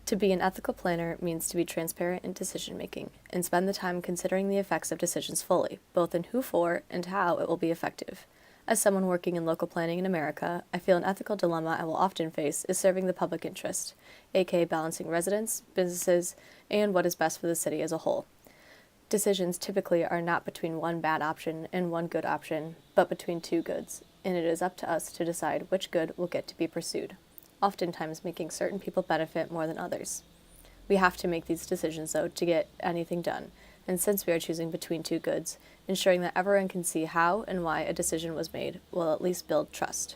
To be an ethical planner means to be transparent in decision-making and spend the time considering the effects of decisions fully, both in who for and how it will be effective. As someone working in local planning in America, I feel an ethical dilemma I will often face is serving the public interest, aka balancing residents, businesses, and what is best for the city as a whole. Decisions typically are not between one bad option and one good option, but between two goods, and it is up to us to decide which good will get to be pursued, oftentimes making certain people benefit more than others. We have to make these decisions, though, to get anything done, and since we are choosing between two goods, ensuring that everyone can see how and why a decision was made will at least build trust.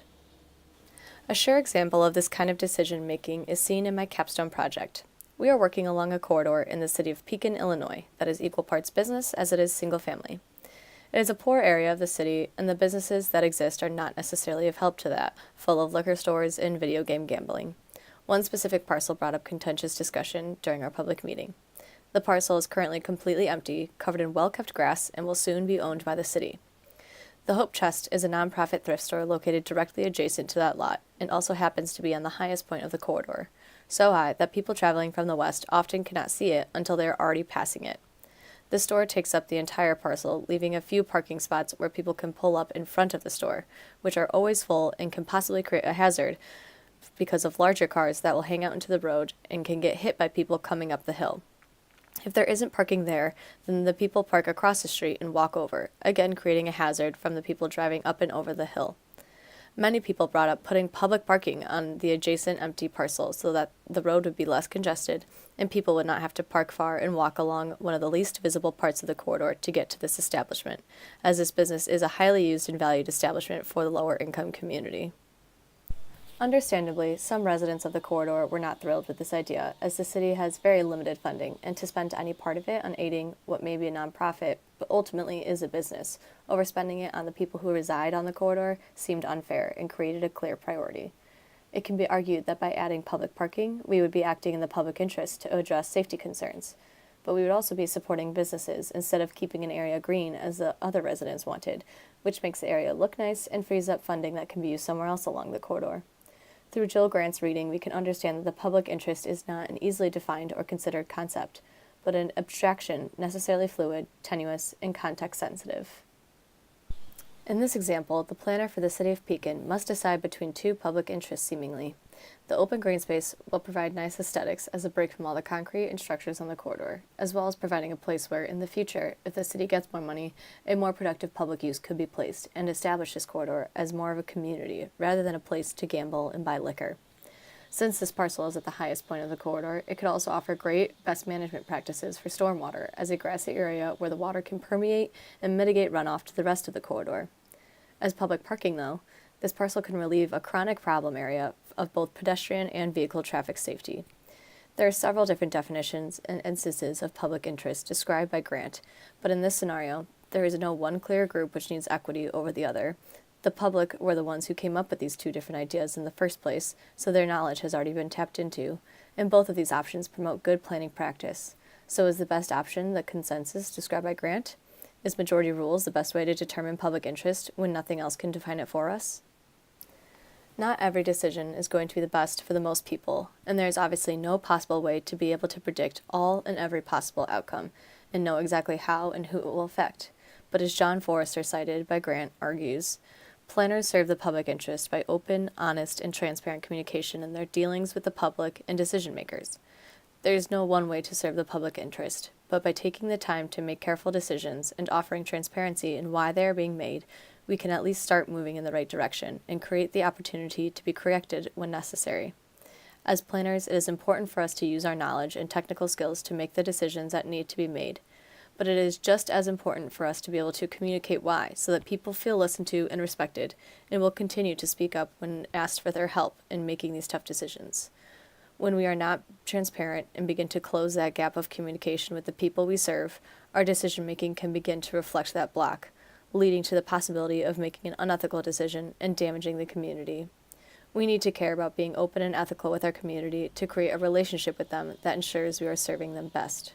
A sure example of this kind of decision-making is seen in my capstone project. We are working along a corridor in the city of Pekin, Illinois, that is equal parts business as it is single-family. It is a poor area of the city, and the businesses that exist are not necessarily of help to that, full of liquor stores and video game gambling. One specific parcel brought up contentious discussion during our public meeting. The parcel is currently completely empty, covered in well-kept grass, and will soon be owned by the city. The Hope Chest is a nonprofit thrift store located directly adjacent to that lot, and also happens to be on the highest point of the corridor, so high that people traveling from the west often cannot see it until they are already passing it. The store takes up the entire parcel, leaving a few parking spots where people can pull up in front of the store, which are always full and can possibly create a hazard because of larger cars that will hang out into the road and can get hit by people coming up the hill. If there isn't parking there, then the people park across the street and walk over, again creating a hazard from the people driving up and over the hill. Many people brought up putting public parking on the adjacent empty parcel so that the road would be less congested and people would not have to park far and walk along one of the least visible parts of the corridor to get to this establishment, as this business is a highly used and valued establishment for the lower income community. Understandably, some residents of the corridor were not thrilled with this idea, as the city has very limited funding, and to spend any part of it on aiding what may be a nonprofit, but ultimately is a business, overspending it on the people who reside on the corridor seemed unfair and created a clear priority. It can be argued that by adding public parking, we would be acting in the public interest to address safety concerns, but we would also be supporting businesses instead of keeping an area green as the other residents wanted, which makes the area look nice and frees up funding that can be used somewhere else along the corridor. Through Jill Grant's reading, we can understand that the public interest is not an easily defined or considered concept, but an abstraction necessarily fluid, tenuous, and context-sensitive. In this example, the planner for the city of Pekin must decide between two public interests seemingly. The open green space will provide nice aesthetics as a break from all the concrete and structures on the corridor, as well as providing a place where, in the future, if the city gets more money, a more productive public use could be placed and establish this corridor as more of a community rather than a place to gamble and buy liquor. Since this parcel is at the highest point of the corridor, it could also offer great best management practices for stormwater as a grassy area where the water can permeate and mitigate runoff to the rest of the corridor. As public parking, though, this parcel can relieve a chronic problem area of both pedestrian and vehicle traffic safety. There are several different definitions and instances of public interest described by Grant, but in this scenario, there is no one clear group which needs equity over the other. The public were the ones who came up with these two different ideas in the first place, so their knowledge has already been tapped into, and both of these options promote good planning practice. So is the best option the consensus described by Grant? Is majority rules the best way to determine public interest when nothing else can define it for us? Not every decision is going to be the best for the most people, and there is obviously no possible way to be able to predict all and every possible outcome and know exactly how and who it will affect. But as John Forrester, cited by Grant, argues, planners serve the public interest by open, honest, and transparent communication in their dealings with the public and decision makers. There is no one way to serve the public interest, but by taking the time to make careful decisions and offering transparency in why they are being made, we can at least start moving in the right direction and create the opportunity to be corrected when necessary. As planners, it is important for us to use our knowledge and technical skills to make the decisions that need to be made, but it is just as important for us to be able to communicate why so that people feel listened to and respected and will continue to speak up when asked for their help in making these tough decisions. When we are not transparent and begin to close that gap of communication with the people we serve, our decision-making can begin to reflect that block, leading to the possibility of making an unethical decision and damaging the community. We need to care about being open and ethical with our community to create a relationship with them that ensures we are serving them best.